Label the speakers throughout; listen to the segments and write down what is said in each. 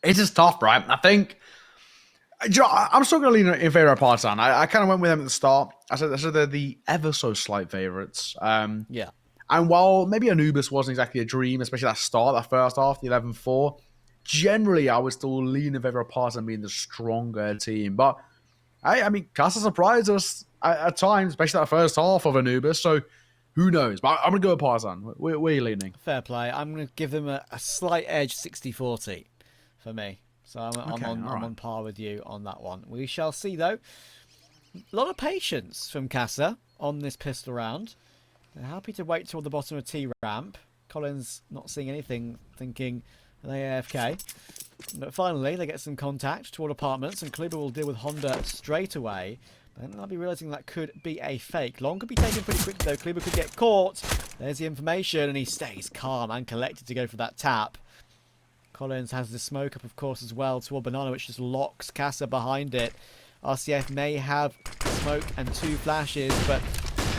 Speaker 1: It's just tough, right? I think I'm still going to lean in favor of Partizan. I kind of went with them at the start. I said they're the ever so slight favorites.
Speaker 2: Yeah.
Speaker 1: And while maybe Anubis wasn't exactly a dream, especially that start, that first half, the 11-4, generally I would still lean in favor of Partizan being the stronger team. But I mean, Casa surprised us at times, especially that first half of Anubis. So who knows? But I'm going to go with Partizan. Where are you leaning?
Speaker 2: Fair play. I'm going to give them a slight edge, 60-40 for me. So I'm on par with you on that one. We shall see, though. A lot of patience from Casa on this pistol round. They're happy to wait toward the bottom of T ramp. Collins not seeing anything, thinking are they AFK. But finally, they get some contact toward apartments, and Kluber will deal with Honda straight away. But then they'll be realizing that could be a fake. Long could be taken pretty quickly, though. Kluber could get caught. There's the information, and he stays calm and collected to go for that tap. Collins has the smoke up, of course, as well toward Banana, which just locks Casa behind it. RCF may have smoke and 2 flashes, but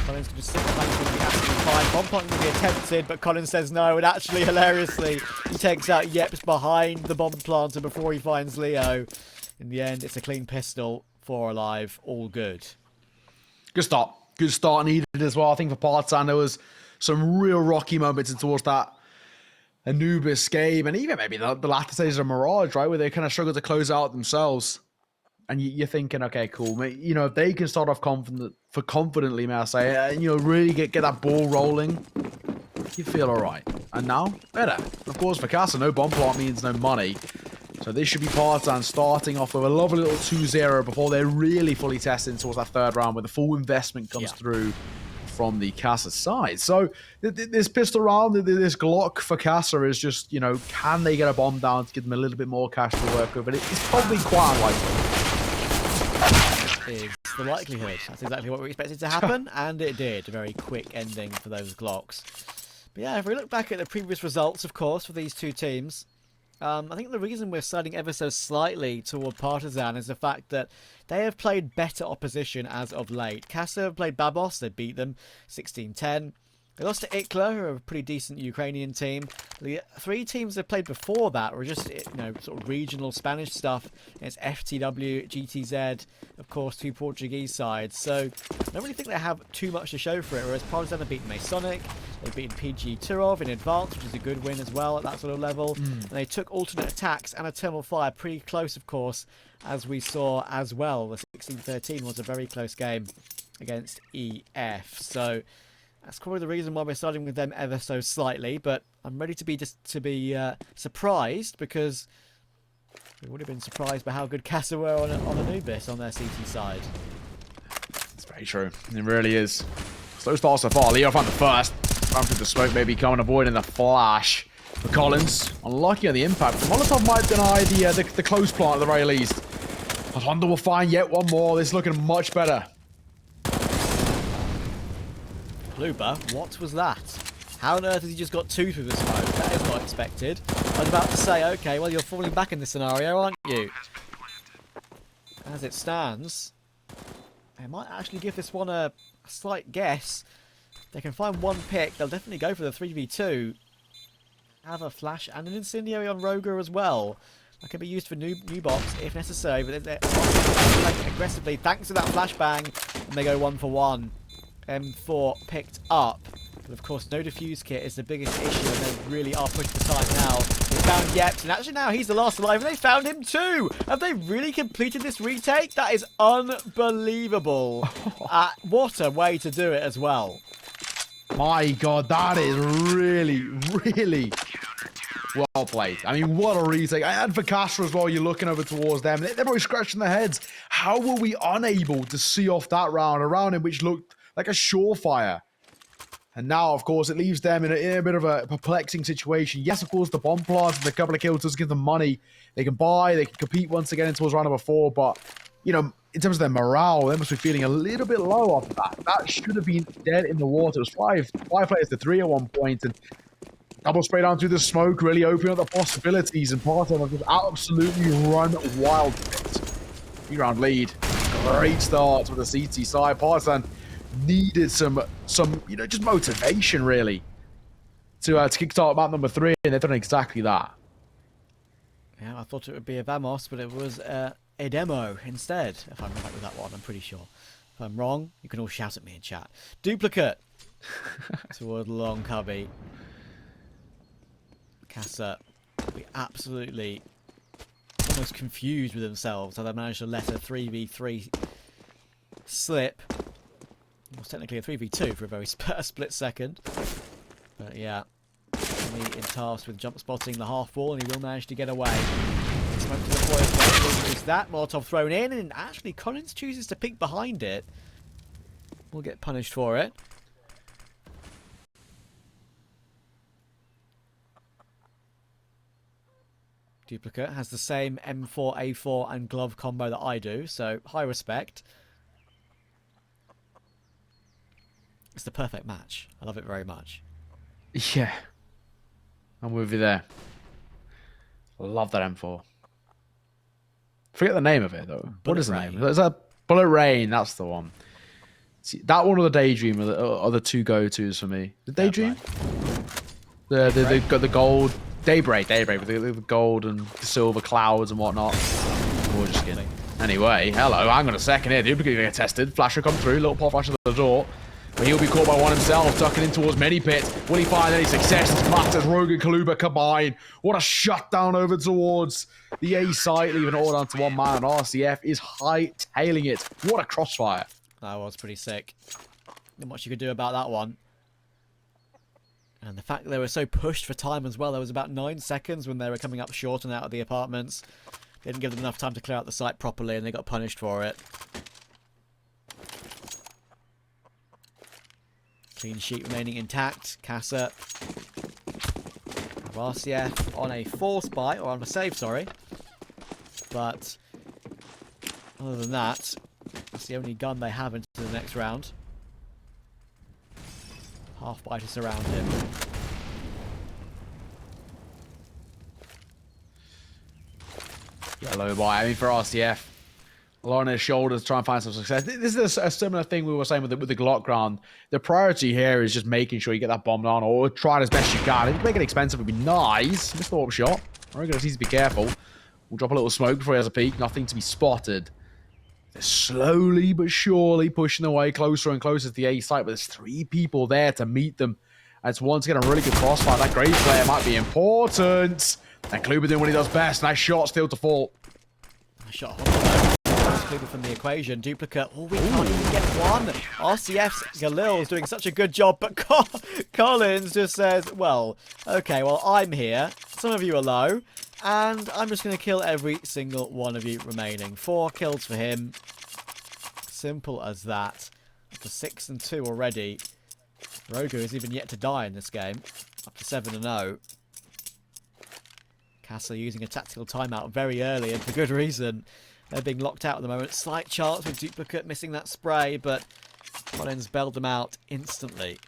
Speaker 2: Collins can just sit back and be absolutely fine. Bomb plant can be attempted, but Collins says no, and actually, hilariously, he takes out Yeps behind the bomb planter before he finds Leo. In the end, it's a clean pistol, 4 alive, all good.
Speaker 1: Good start. Good start needed as well. I think for Partizan, there was some real rocky moments towards that Anubis game, and even maybe the latter stages of Mirage, right, where they kind of struggle to close out themselves. And you're thinking, okay, cool. You know, if they can start off confidently, may I say, and really get that ball rolling, you feel all right. And now, better. Of course, for Casa, no bomb plant means no money. So this should be Partizan starting off with a lovely little 2-0 before they're really fully testing towards that third round, where the full investment comes through from the Casa side. So this pistol round, this Glock for Casa is just, can they get a bomb down to give them a little bit more cash to work with? But it's probably quite unlikely.
Speaker 2: Is the likelihood. That's exactly what we expected to happen, and it did. A very quick ending for those Glocks. But yeah, if we look back at the previous results, of course, for these two teams, I think the reason we're sliding ever so slightly toward Partizan is the fact that they have played better opposition as of late. Casa have played Babos, they beat them 16-10. They lost to Ikla, who are a pretty decent Ukrainian team. The 3 teams they played before that were just, sort of regional Spanish stuff. It's FTW, GTZ, of course, 2 Portuguese sides. So I don't really think they have too much to show for it. Whereas Partizan have beaten Masonic, they've beaten PG Turov in advance, which is a good win as well at that sort of level. And they took alternate attacks and a thermal fire pretty close, of course, as we saw as well. The 16-13 was a very close game against EF. So that's probably the reason why we're starting with them ever so slightly, but I'm ready to be surprised, because we would have been surprised by how good Casa were on Anubis on their CT side.
Speaker 1: It's very true. It really is. Slow start so far. Leo found the first. Ran through the smoke, maybe coming avoiding the flash. For Collins, unlucky on the impact. Molotov might deny the close plant at the very least. But Honda will find yet one more. This is looking much better.
Speaker 2: Kluber, what was that? How on earth has he just got 2 through the smoke? That is not expected. I was about to say, okay, well, you're falling back in this scenario, aren't you? As it stands, they might actually give this one a slight guess. They can find 1 pick. They'll definitely go for the 3v2. Have a flash and an incendiary on Roger as well. That can be used for new box if necessary, but they're playing aggressively thanks to that flashbang, and they go 1 for 1. M4 picked up, but of course no defuse kit is the biggest issue, and they really are pushed for time now. They found Yeps, and actually now he's the last alive, and they found him too! Have they really completed this retake? That is unbelievable. What a way to do it as well.
Speaker 1: My God, that is really, really well played. I mean, what a retake. And for Castro as well, you're looking over towards them. They're probably scratching their heads. How were we unable to see off that round, a round in which looked like a surefire? And now, of course, it leaves them in a bit of a perplexing situation. Yes, of course, the bomb plant and a couple of kills does give them money. They can buy, they can compete once again towards round number 4. But, in terms of their morale, they must be feeling a little bit low after that. That should have been dead in the water. It was five players to 3 at one point. And double spray down through the smoke, really opening up the possibilities. And Partizan have just absolutely run wild with it. 3-round lead. Great start with the CT side. Partizan needed some just motivation, really, to kickstart map number 3, and they've done exactly that.
Speaker 2: Yeah, I thought it would be a Vamos, but it was a demo instead, if I'm right with that one, I'm pretty sure. If I'm wrong, you can all shout at me in chat. Duplicate toward long cubby. Casa be absolutely almost confused with themselves how they managed to let a 3v3 slip. It was technically a 3v2 for a very split second. But yeah, Emmy in task with jump spotting the half wall, and he will manage to get away. Smoke to the foil. Is that Molotov thrown in? And actually, Collins chooses to peek behind it. We'll get punished for it. Duplicate has the same M4, A4 and glove combo that I do, so high respect. It's the perfect match. I love it very much.
Speaker 1: Yeah. I'm with you there. I love that M4. Forget the name of it, though. What is the name? Is that Bullet Rain? That's the one. See, that one or the Daydream are the two go-tos for me. The Daydream? They've got the gold... Daybreak with the gold and the silver clouds and whatnot. Gorgeous skin. Anyway, hello, hang on a second here. Duplicate gonna get tested. Flasher come through, little pop flash at the door. But he'll be caught by one himself, tucking in towards many pits. Will he find any success? It's clapped as Rogue and Kaluba combine. What a shutdown over towards the A site, leaving it all down to one man. And RCF is hightailing it. What a crossfire.
Speaker 2: That was pretty sick. Not much you could do about that one. And the fact that they were so pushed for time as well. There was about 9 seconds when they were coming up short and out of the apartments. They didn't give them enough time to clear out the site properly, and they got punished for it. Clean sheet remaining intact. Casa. RCF on a force buy, or on a save, sorry. But other than that, that's the only gun they have into the next round. Half buy to surround him.
Speaker 1: Yellow buy. I mean, for RCF, a lot on his shoulders to try and find some success. This is a similar thing we were saying with the Glock round. The priority here is just making sure you get that bomb down, or try it as best you can. If you make it expensive, it would be nice. Missed the warp shot. We're going to need to be careful. We'll drop a little smoke before he has a peek. Nothing to be spotted. They're slowly but surely pushing their way closer and closer to the A site, but there's 3 people there to meet them. And it's once again a really good crossfire. That great player might be important. And Kluber doing what he does best. Nice shot, still to fall.
Speaker 2: Nice shot. Kluber from the equation. Duplicate. Oh, we can't even get one. RCF's Galil's doing such a good job, but Collins just says, well, okay, well, I'm here. Some of you are low. And I'm just going to kill every single one of you remaining. 4 kills for him. Simple as that. Up to 6 and 2 already. Rogu is even yet to die in this game. Up to 7 and 0. Casa using a tactical timeout very early, and for good reason. They're being locked out at the moment. Slight chance with Duplicate missing that spray, but Collins bailed them out instantly.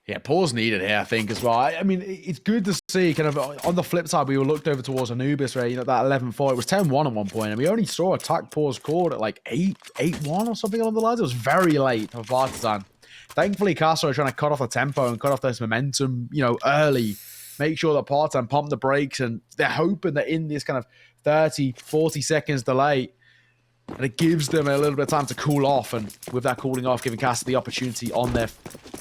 Speaker 1: Yeah, pause needed here, I think, as well. I mean, it's good to see kind of on the flip side, we were looked over towards Anubis, where, you know, that 11-4, it was 10-1 at one point, and we only saw attack pause called at like 8-1 or something along the lines. It was very late for Partizan. Thankfully, Casa are trying to cut off the tempo and cut off this momentum, you know, early. Make sure that Partizan pump the brakes, and they're hoping that in this kind of 30, 40 seconds delay, and it gives them a little bit of time to cool off, and with that cooling off, giving Casa the opportunity on their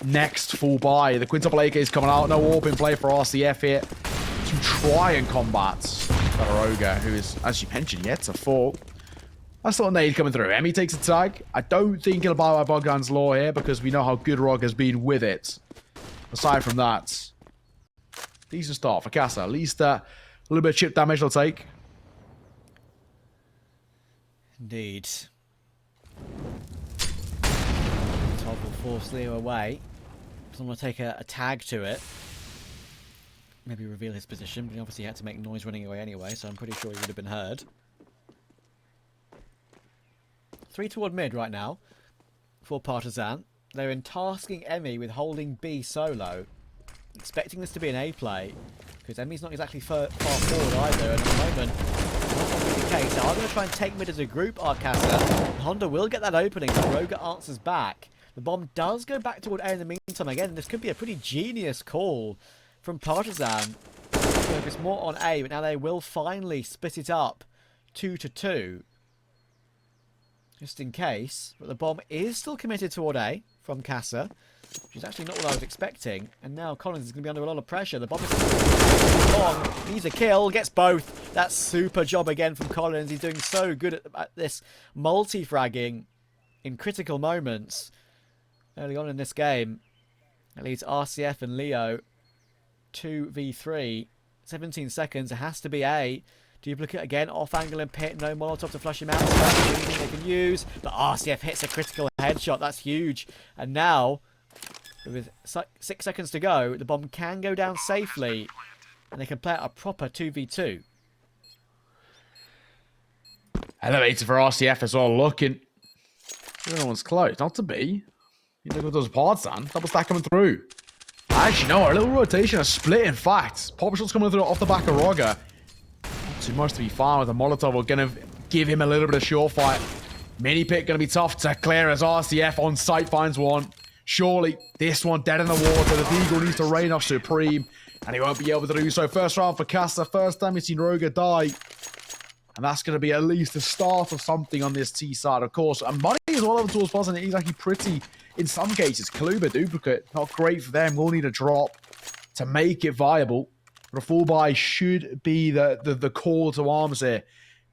Speaker 1: next full buy. The quintuple AK is coming out. No warp in play for RCF here to try and combat Roga, who is, as you mentioned, yet to fall. That's not a nade coming through. Emmy takes a tag. I don't think he'll buy by Bogdan's law here, because we know how good Rog has been with it. Aside from that, decent start for Casa. At least a little bit of chip damage they'll take.
Speaker 2: Indeed. Todd will force Leo away. Someone will take a tag to it. Maybe reveal his position, but he obviously had to make noise running away anyway, so I'm pretty sure he would have been heard. 3 toward mid right now for Partizan. They're entasking Emmy with holding B solo. Expecting this to be an A play, because Emmy's not exactly far forward either, and at the moment, that's the case. Now, I'm going to try and take mid as a group, Arcasa. Honda will get that opening, but Roga answers back. The bomb does go back toward A in the meantime. Again, this could be a pretty genius call from Partizan. focus more on A, but now they will finally split it up 2-2. Just in case. But the bomb is still committed toward A from Casa, which is actually not what I was expecting. And now Collins is going to be under a lot of pressure. The bomb is long. Needs a kill. Gets both. That's super job again from Collins. He's doing so good at this multi-fragging in critical moments early on in this game. That leads RCF and Leo 2v3. 17 seconds. It has to be A. Duplicate again, off angle and pit, no Molotov to flush him out. So that's the only thing they can use. But RCF hits a critical headshot. That's huge. And now, with 6 seconds to go, the bomb can go down safely. And they can play out a proper 2v2.
Speaker 1: Elevator for RCF as well, looking. No one's close. Not to be. You look at those Partizan. Double stack coming through. Actually, no, a little rotation, a split, in fact. Pop shots coming through off the back of Roger. Not too much to be found with the Molotov. We're going to give him a little bit of surefire. Mini pit going to be tough to clear as RCF on site finds one. Surely, this one dead in the water. The Deagle needs to reign off Supreme, and he won't be able to do so. First round for Casa. First time we've seen Roger die. And that's going to be at least the start of something on this T side, of course. And money is all over towards Partizan. He's actually pretty, in some cases. Kaluba duplicate, not great for them. We'll need a drop to make it viable. But a full buy should be the call to arms here,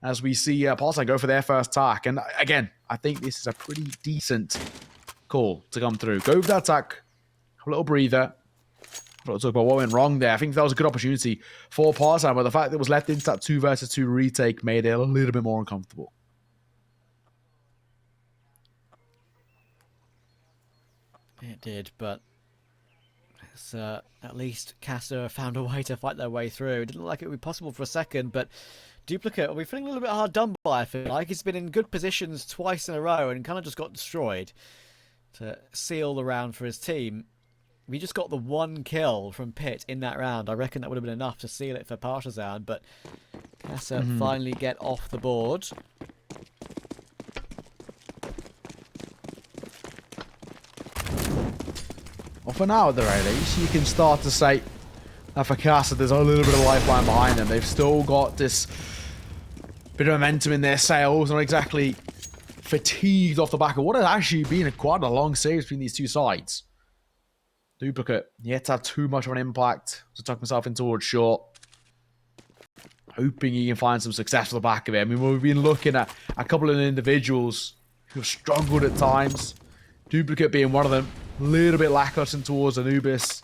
Speaker 1: as we see Partizan go for their first attack. And again, I think this is a pretty decent call to come through. Go for that attack. A little breather. I'll talk about what went wrong there. I think that was a good opportunity for Partizan, but the fact that it was left into that 2 versus 2 retake made it a little bit more uncomfortable.
Speaker 2: It did, but it's, at least Casa found a way to fight their way through. It didn't look like it would be possible for a second, but Duplicate will be feeling a little bit hard done by, I feel like. He's been in good positions twice in a row and kind of just got destroyed to seal the round for his team. We just got the 1 kill from Pit in that round. I reckon that would have been enough to seal it for Partizan, but Casa finally get off the board.
Speaker 1: Well, for now, at the very least, you can start to say that for Casa, there's a little bit of lifeline behind them. They've still got this bit of momentum in their sails, not exactly fatigued off the back of what has actually been quite a long series between these two sides. Duplicate yet to have too much of an impact to tuck himself in towards short. Hoping he can find some success for the back of it. I mean, we've been looking at a couple of individuals who have struggled at times. Duplicate being one of them. A little bit lackluster towards Anubis.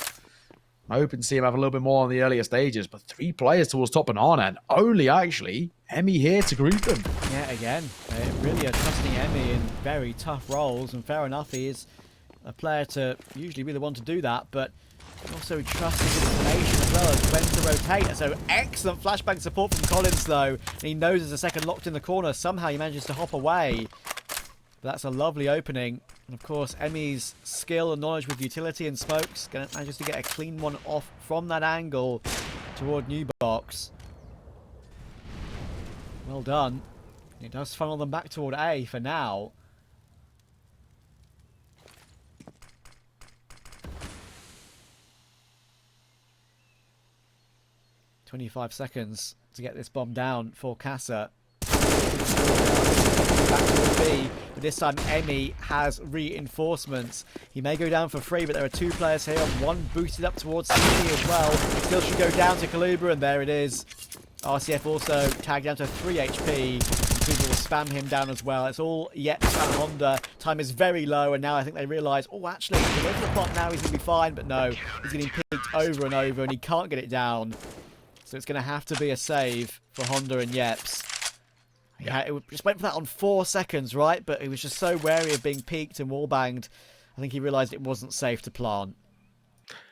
Speaker 1: I'm hoping to see him have a little bit more on the earlier stages. But 3 players towards top banana, and only actually Emmy here to greet them.
Speaker 2: Yeah, again, they really are trusting Emmy in very tough roles. And fair enough, he is a player to usually be the one to do that, but also trusting his information as well as when to rotate. So excellent flashbang support from Collins, though. And he knows there's a second locked in the corner. Somehow he manages to hop away. But that's a lovely opening. And of course, Emmy's skill and knowledge with utility and smokes manages to get a clean one off from that angle toward New Box. Well done. It does funnel them back toward A for now. "25 seconds to get this bomb down for Casa." Back to B, but this time Emmy has reinforcements. He may go down for free, but there are 2 players here. One boosted up towards CT as well. Still should go down to Kaluba, and there it is. RCF also tagged down to 3 HP. People will spam him down as well. It's all Yeps and Honda. Time is very low, and now I think they realise, oh, actually, if he goes to the plot now, he's going to be fine. But no, he's getting picked over and over, and he can't get it down. So it's going to have to be a save for Honda and Yeps. Yeah, it just went for that on 4 seconds, right? But he was just so wary of being peeked and wallbanged. I think he realised it wasn't safe to plant.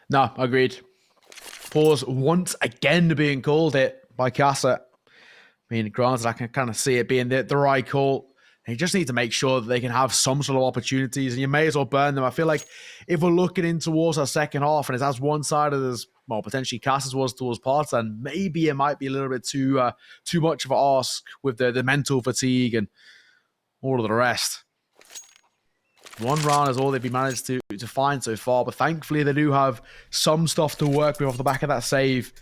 Speaker 1: No, agreed. Pause once again being called it by Casa. I mean, granted, I can kind of see it being the right call. You just need to make sure that they can have some sort of opportunities, and you may as well burn them. I feel like if we're looking in towards our second half, and it's as one-sided as, well, potentially Casa's was towards Partizan, maybe it might be a little bit too much of an ask with the mental fatigue and all of the rest. 1 round is all they've been managed to find so far, but thankfully they do have some stuff to work with off the back of that save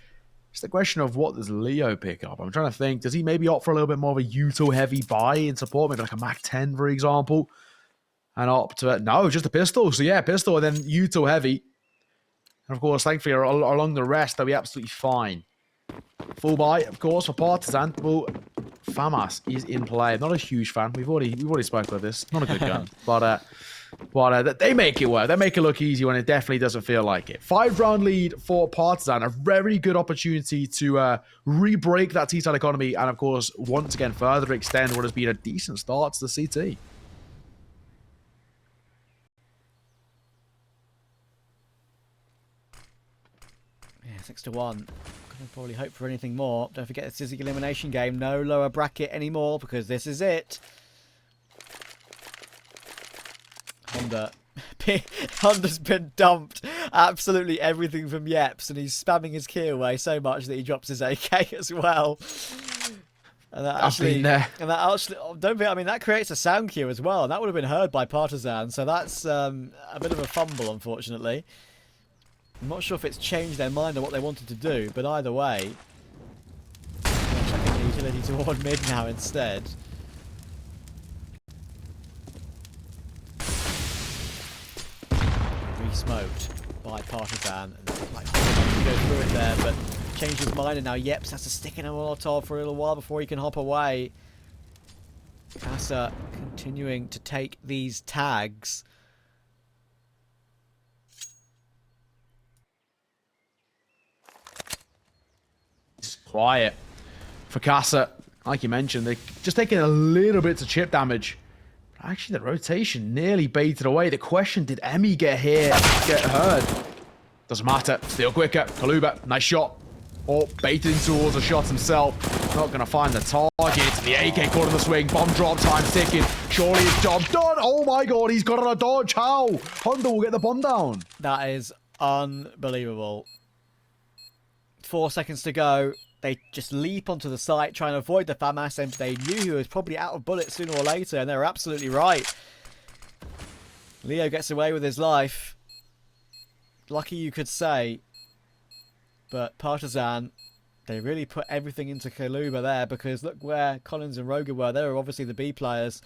Speaker 1: It's the question of what does Leo pick up? I'm trying to think. Does he maybe opt for a little bit more of a Uto-heavy buy in support? Maybe like a Mac-10, for example? And opt to... No, just a pistol. So yeah, pistol and then Uto-heavy. And of course, thankfully, along the rest, they'll be absolutely fine. Full buy, of course, for Partizan. Well, FAMAS is in play. I'm not a huge fan. We've already spoken about this. Not a good gun. But they make it work. They make it look easy when it definitely doesn't feel like it. 5-round lead for Partizan. A very good opportunity to re-break that T-side economy. And of course, once again, further extend what has been a decent start to the CT.
Speaker 2: Yeah, 6-1. Can probably hope for anything more. Don't forget the Sizzy elimination game. No lower bracket anymore because this is it. Honda's been dumped absolutely everything from Yeps, and he's spamming his key away so much that he drops his AK as well. And that actually, that creates a sound cue as well, and that would have been heard by Partizan. So that's a bit of a fumble, unfortunately. I'm not sure if it's changed their mind on what they wanted to do, but either way, I'm checking the utility toward mid now instead. Smoked by Partizan, and like go through it there, but changed his mind, and now Yeps has to stick in a Molotov for a little while before he can hop away. Casa continuing to take these tags.
Speaker 1: It's quiet for Casa. Like you mentioned, they're just taking a little bit of chip damage. Actually, the rotation nearly baited away. The question, did Emmy get heard? Doesn't matter. Still quicker. Kaluba, nice shot. Or baited towards a shot himself. Not going to find the target. The AK caught in the swing. Bomb drop time ticking. Surely his job done. Oh my god, he's got on a dodge. How? Honda will get the bomb down.
Speaker 2: That is unbelievable. 4 seconds to go. They just leap onto the site, trying to avoid the FAMAS, and they knew he was probably out of bullets sooner or later, and they were absolutely right. Leo gets away with his life. Lucky, you could say. But Partizan, they really put everything into Kaluba there, because look where Collins and Roga were. They were obviously the B players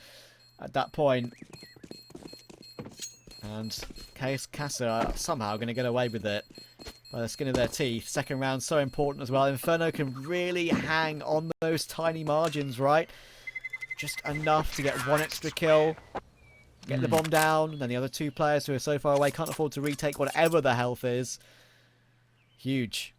Speaker 2: at that point. And Casa are somehow going to get away with it by the skin of their teeth. Second round so important as well. Inferno can really hang on those tiny margins, right? Just enough to get one extra kill, get the bomb down, and then the other two players who are so far away can't afford to retake whatever the health is. Huge.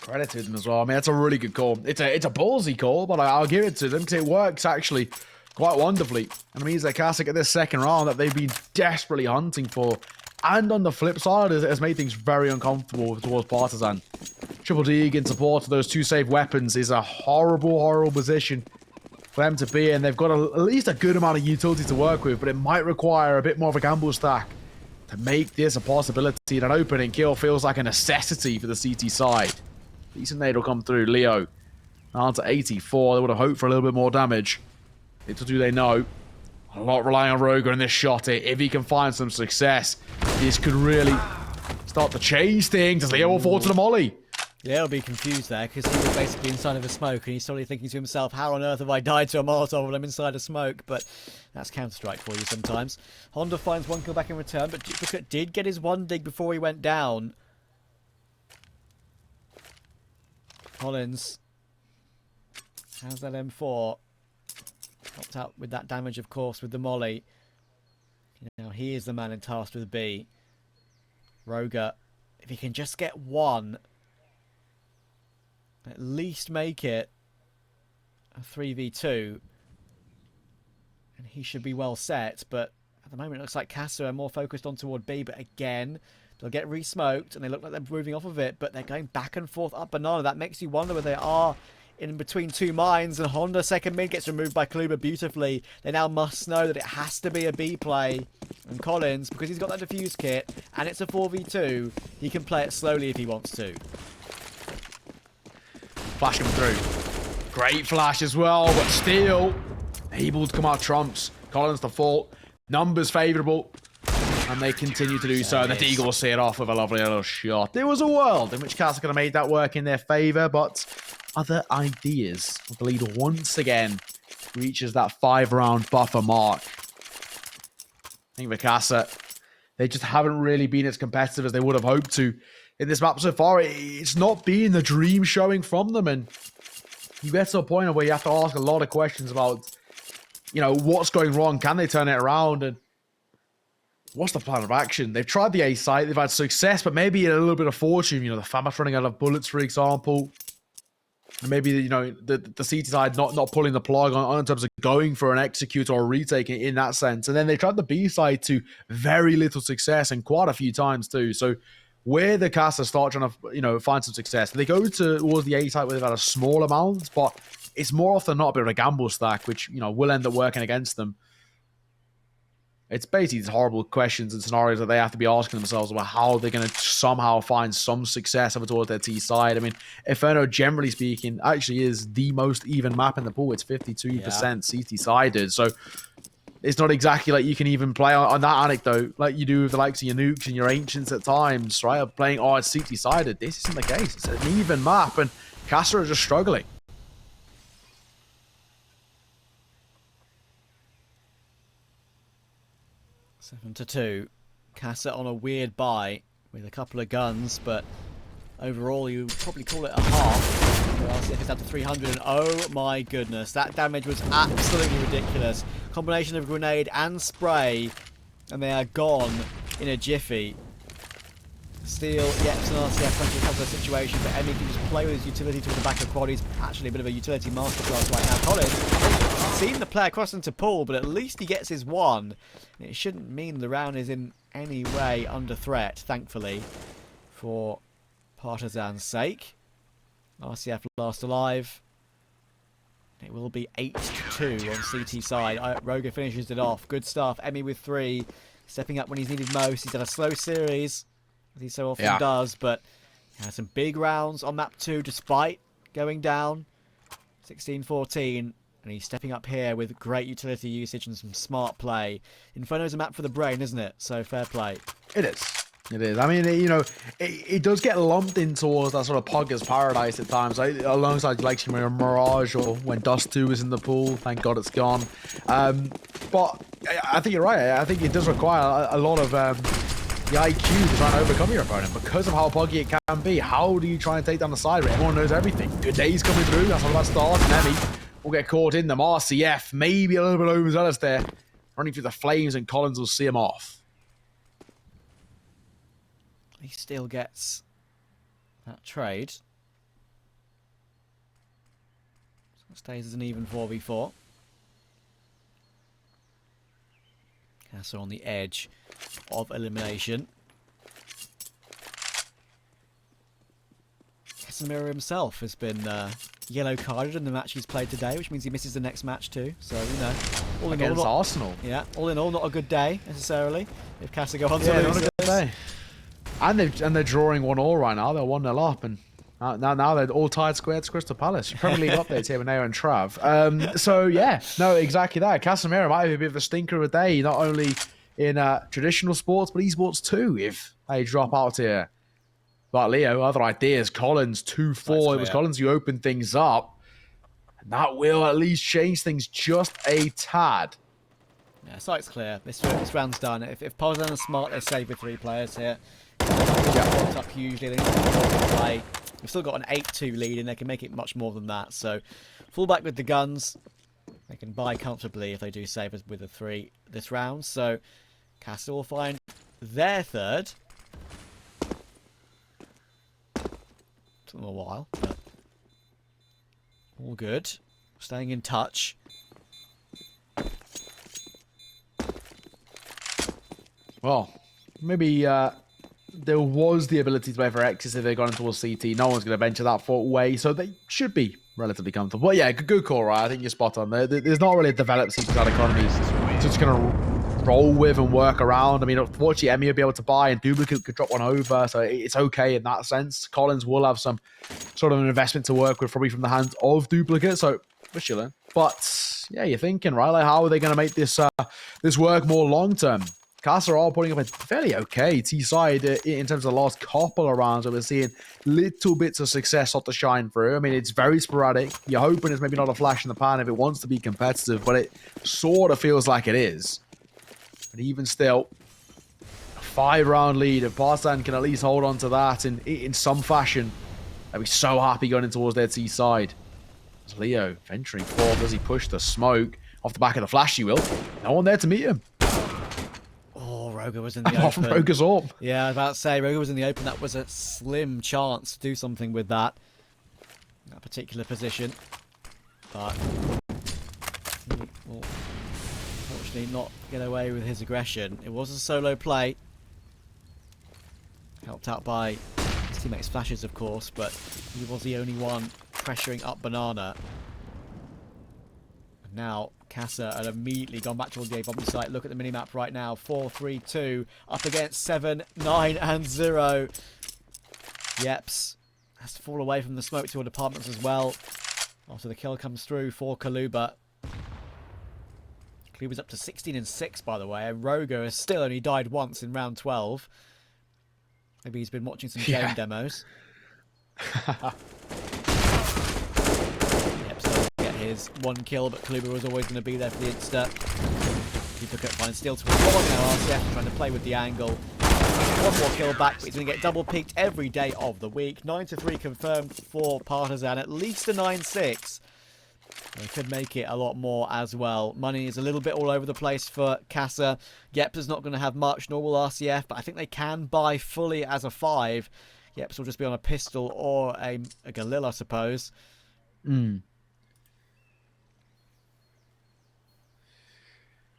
Speaker 1: Credit to them as well. I mean, that's a really good call. It's a ballsy call, but I'll give it to them because it works actually quite wonderfully. And it means that Casa get this second round that they've been desperately hunting for. And on the flip side, it has made things very uncomfortable towards Partizan. Triple D in support of those two safe weapons is a horrible, horrible position for them to be in. They've got at least a good amount of utility to work with, but it might require a bit more of a gamble stack to make this a possibility. And an opening kill feels like a necessity for the CT side. Decent nade will come through. Leo down to 84. They would have hoped for a little bit more damage. Little do they know. A lot relying on Roger in this shot. If he can find some success, this could really start to change things. Does Leo fall to the molly?
Speaker 2: Yeah, he'll be confused there because he was basically inside of a smoke, and he's probably thinking to himself, how on earth have I died to a Molotov when I'm inside a smoke? But that's Counter-Strike for you sometimes. Honda finds one kill back in return, but Duplicate did get his one dig before he went down. Collins has that M4. Helped out with that damage, of course, with the molly. Now he is the man tasked with B. Roga, if he can just get one, at least make it a 3v2, and he should be well set. But at the moment, it looks like Casa are more focused on toward B. But again, they'll get re-smoked, and they look like they're moving off of it, but they're going back and forth up Banana. That makes you wonder where they are in between two mines, and Honda second mid gets removed by Kaluba beautifully. They now must know that it has to be a B play, and Collins, because he's got that defuse kit and it's a 4v2, he can play it slowly if he wants to.
Speaker 1: Flash him through. Great flash as well, but still able to come out trumps. Collins to fault. Numbers favourable. And they continue to do so. And the
Speaker 2: Yes.
Speaker 1: Deagle will see it off with a lovely little shot. There was a world in which Casa could have made that work in their favor, but other ideas. The lead once again reaches that 5-round buffer mark. I think Casa, they just haven't really been as competitive as they would have hoped to in this map so far. It's not been the dream showing from them, and you get to a point where you have to ask a lot of questions about, you know, what's going wrong? Can they turn it around? And what's the plan of action? They've tried the A site, they've had success, but maybe a little bit of fortune. You know, the FAMA's running out of bullets, for example. And maybe, you know, the CT side not pulling the plug on in terms of going for an execute or a retake in that sense. And then they tried the B side to very little success and quite a few times too. So where the Casa start trying to, you know, find some success, they go towards the A site where they've had a small amount, but it's more often than not a bit of a gamble stack, which, you know, will end up working against them. It's basically these horrible questions and scenarios that they have to be asking themselves about how they're going to somehow find some success over towards their T side. I mean, Inferno, generally speaking, actually is the most even map in the pool. It's 52% CT-sided. So it's not exactly like you can even play on that anecdote like you do with the likes of your nukes and your ancients at times, right? Of playing, oh, it's CT-sided. This isn't the case. It's an even map, and Casa are just struggling.
Speaker 2: 7-2. Casa on a weird buy with a couple of guns, but overall you probably call it a half. RCF is down to 300, and oh my goodness, that damage was absolutely ridiculous. Combination of grenade and spray, and they are gone in a jiffy. Steel, Yeps and RCF trying to recover the situation, but Emmy can just play with his utility to the back of quad. He's actually a bit of a utility masterclass right now. Collins, seen the player cross into pool, but at least he gets his one. It shouldn't mean the round is in any way under threat, thankfully, for Partizan's sake. RCF last alive. It will be 8-2 on CT side. Roga finishes it off. Good stuff. Emmy with 3. Stepping up when he's needed most. He's done a slow series, as he so often does, but he has some big rounds on map 2 despite going down. 16-14. And he's stepping up here with great utility usage and some smart play. Inferno's a map for the brain, isn't it? So fair play.
Speaker 1: It is. It is. I mean, you know, it does get lumped in towards that sort of Pogger's paradise at times, like, alongside like Mirage or when Dust 2 was in the pool. Thank God it's gone. But I think you're right. I think it does require a lot of the IQ to try and overcome your opponent because of how poggy it can be. How do you try and take down the side rate? Everyone knows everything. Good days coming through. That's all about stars. And Emmy will get caught in them. RCF, maybe a little bit overzealous there. Running through the flames, and Collins will see him off.
Speaker 2: He still gets that trade. So it stays as an even 4v4. Casa on the edge of elimination. Casemiro himself has been yellow carded in the match he's played today, which means he misses the next match too. So, you know, all in all,
Speaker 1: Against Arsenal.
Speaker 2: Yeah, all in all, not a good day necessarily. If Casa go on to
Speaker 1: Yeah,
Speaker 2: lose
Speaker 1: not a good
Speaker 2: this.
Speaker 1: day. And they're drawing 1-1 right now. They're 1-0 up, and now they're all tied squared to Crystal Palace. Premier League updates here with Neo and Trav. So yeah, no, exactly that. Casemiro might be a bit of a stinker of a day, not only in traditional sports but esports too, if they drop out here. But Leo, other ideas. Collins 2-4. It was Collins who opened things up, and that will at least change things just a tad.
Speaker 2: Yeah, site's clear. This round's done. If Partizan are smart, they save with 3 players here. Up hugely. They need to play. We've still got an 8-2 lead, and they can make it much more than that. So, fullback with the guns. They can buy comfortably if they do save us with a 3 this round. So, Casa will find their third. Took them a while, but all good. Staying in touch.
Speaker 1: Well, maybe there was the ability to play for X's if they got into a CT. No one's going to venture that way, so they should be relatively comfortable. But yeah, good call, right? I think you're spot on. There's not really a developed CT side economy, so it's going to roll with and work around. I mean, unfortunately, Emmy will be able to buy, and Duplicate could drop one over, so it's okay in that sense. Collins will have some sort of an investment to work with, probably from the hands of Duplicate, so we're chilling. But yeah, you're thinking, right? Like, how are they going to make this this work more long term? Casa are putting up a fairly okay T-side in terms of the last couple of rounds where we're seeing little bits of success start to shine through. I mean, it's very sporadic. You're hoping it's maybe not a flash in the pan if it wants to be competitive, but it sort of feels like it is. But even still, a 5-round lead. If Partizan can at least hold on to that in some fashion, they'd be so happy going in towards their T-side. As Leo venturing forward, does he push the smoke off the back of the flash? He will. No one there to meet him.
Speaker 2: Roger was in the open.
Speaker 1: Off from Roger's up.
Speaker 2: Yeah, I was about to say, Roger was in the open. That was a slim chance to do something with that particular position. But he will unfortunately not get away with his aggression. It was a solo play. Helped out by his teammates' flashes, of course, but he was the only one pressuring up Banana. And now Casa had immediately gone back towards the A bomb site. Look at the minimap right now. 4-3-2 up against 7, 9 and 0. Yeps has to fall away from the smoke to apartments as well. After the kill comes through for Kaluba. Kaluba's up to 16 and 6, by the way. And Rogo has still only died once in round 12. Maybe he's been watching some game demos. His 1 kill, but Kaluba was always going to be there for the insta. He took it fine. Steal to 1 now. RCF trying to play with the angle. 1 more kill back, but he's going to get double peaked every day of the week. 9-3 confirmed for Partizan. At least a 9-6. They could make it a lot more as well. Money is a little bit all over the place for Casa. Yeps is not going to have much, nor will RCF, but I think they can buy fully as a 5. Yeps will just be on a pistol or a Galil, I suppose.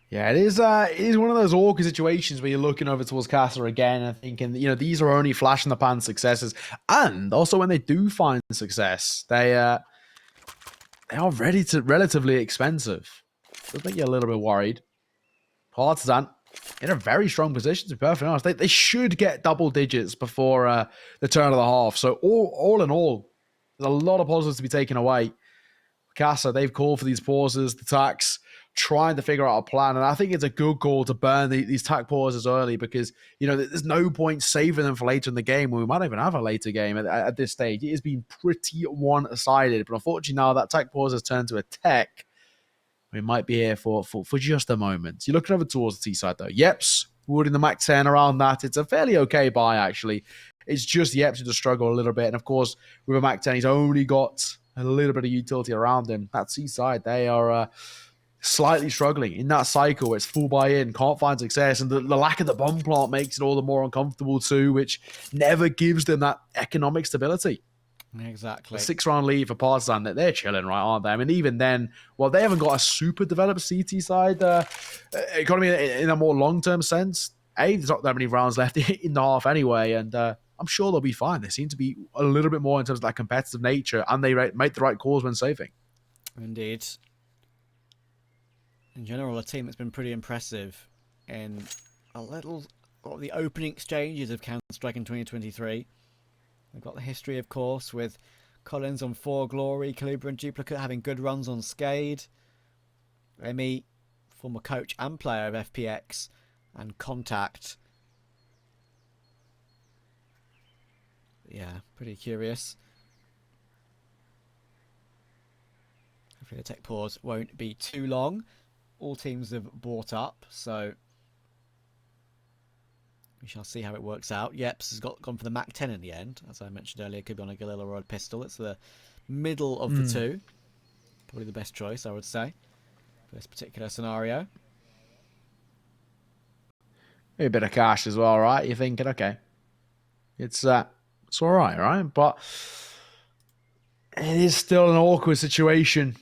Speaker 1: Yeah, it is one of those awkward situations where you're looking over towards Casa again and thinking, you know, these are only flash in the pan successes. And also when they do find success, they are relatively expensive. Does make you a little bit worried. Partizan in a very strong position, to be perfectly honest. They should get double digits before the turn of the half. So all in all, there's a lot of positives to be taken away. Casa, they've called for these pauses, the tax, trying to figure out a plan. And I think it's a good call to burn these tack pauses early because, you know, there's no point saving them for later in the game when we might even have a later game at this stage. It has been pretty one-sided. But unfortunately now that tack pause has turned to a tech, we might be here for just a moment. You're looking over towards the T side though. Yeps, Wood in the Mac 10 around that. It's a fairly okay buy actually. It's just Yeps who just struggle a little bit. And of course, with a Mac 10, he's only got a little bit of utility around him. That C side, they are slightly struggling in that cycle where it's full buy-in, can't find success, and the lack of the bomb plant makes it all the more uncomfortable too, which never gives them that economic stability.
Speaker 2: Exactly.
Speaker 1: A 6-round lead for Partizan, they're chilling, right, aren't they? I mean, even then, well, they haven't got a super developed CT side economy in a more long-term sense. There's not that many rounds left in the half anyway, and I'm sure they'll be fine. They seem to be a little bit more in terms of that competitive nature, and they make the right calls when saving.
Speaker 2: Indeed. In general, a team that's been pretty impressive in a little of the opening exchanges of Counter-Strike in 2023. They've got the history, of course, with Collins on 4 Glory, Kaluba and Duplicate having good runs on Skade. Remy, former coach and player of FPX, and Contact. Yeah, pretty curious. Hopefully the tech pause won't be too long. All teams have bought up, so we shall see how it works out. Yeps has gone for the Mac 10 in the end. As I mentioned earlier, could be on a Galil or a pistol. It's the middle of the two. Probably the best choice, I would say, for this particular scenario.
Speaker 1: Maybe a bit of cash as well, right? You're thinking, okay, it's all right? But it is still an awkward situation.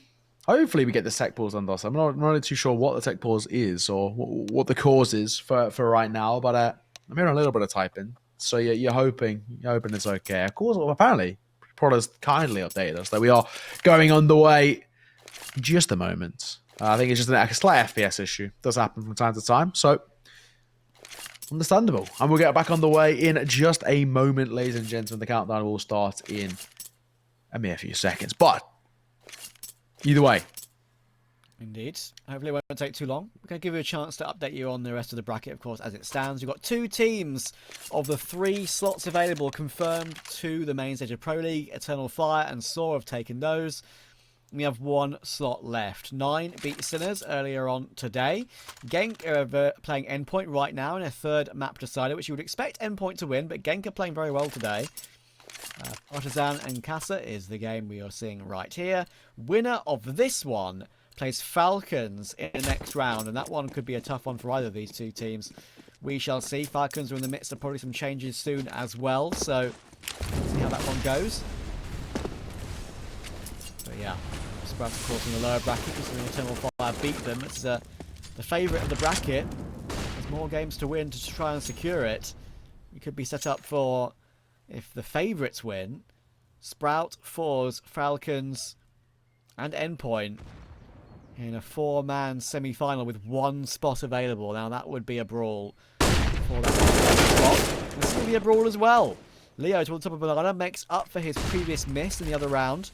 Speaker 1: Hopefully we get the tech pause on this. I'm not really too sure what the tech pause is or what the cause is for right now, but I'm hearing a little bit of typing. So you're hoping it's okay. Of course, well, apparently, Prada's kindly updated us that we are going underway in just a moment. I think it's just a slight FPS issue. It does happen from time to time. So, understandable. And we'll get back underway in just a moment, ladies and gentlemen. The countdown will start in a mere few seconds. But either way,
Speaker 2: Indeed. Hopefully it won't take too long. We're going to give you a chance to update you on the rest of the bracket, of course, as it stands. You've got 2 teams of the 3 slots available confirmed to the main stage of Pro League. Eternal Fire and Saw have taken those. We have 1 slot left. 9 beat Sinners earlier on today. Genk are playing Endpoint right now in a 3rd map decider, which you would expect Endpoint to win, but Genk are playing very well today. Partizan and Casa is the game we are seeing right here. Winner of this one plays Falcons in the next round, and that one could be a tough one for either of these 2 teams. We shall see. Falcons are in the midst of probably some changes soon as well, so let's see how that one goes. But yeah, Sprout of course in the lower bracket because the Eternal Fire beat them. It's the favourite of the bracket. There's more games to win to try and secure it. You could be set up for, if the favourites win, Sprout, Fours, Falcons and Endpoint in a 4-man semi-final with 1 spot available. Now that would be a brawl for that spot. This will be a brawl as well. Leo to the top of banana makes up for his previous miss in the other round.